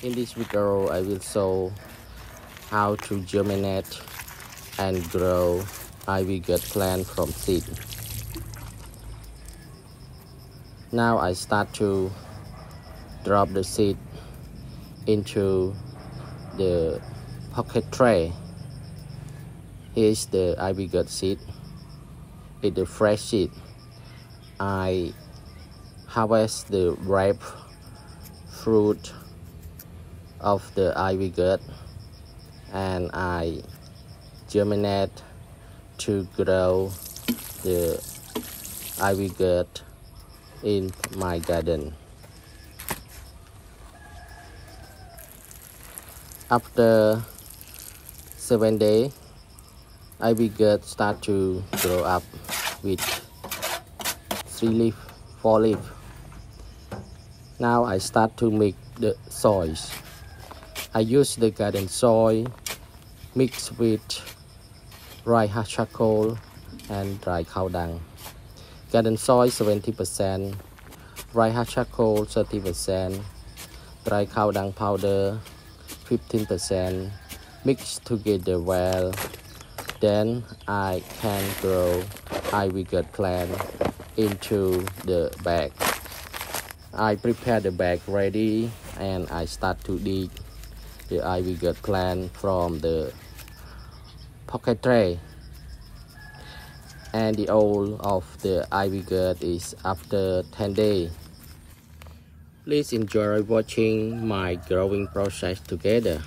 In this video, I will show how to germinate and grow ivy gourd plant from seed. Now I start to drop the seed into the pocket tray. Here's the ivy gourd seed. It's the fresh seed. I harvest the ripe fruit of the ivy gourd and I germinate to grow the ivy gourd in my garden. After 7 days, ivy gourd start to grow up with 3 leaf, 4 leaf. Now I start to mix the soils. I use the garden soil mixed with dry charcoal and dry cow dung. Garden soil 70%, dry charcoal 30%, dry cow dung powder 15%. Mix together well. Then I can grow ivy gourd plant into the bag. I prepare the bag ready and I start to dig the ivy gourd plant from the pocket tray. And the old of the ivy gourd is after 10 days. Please enjoy watching my growing process together.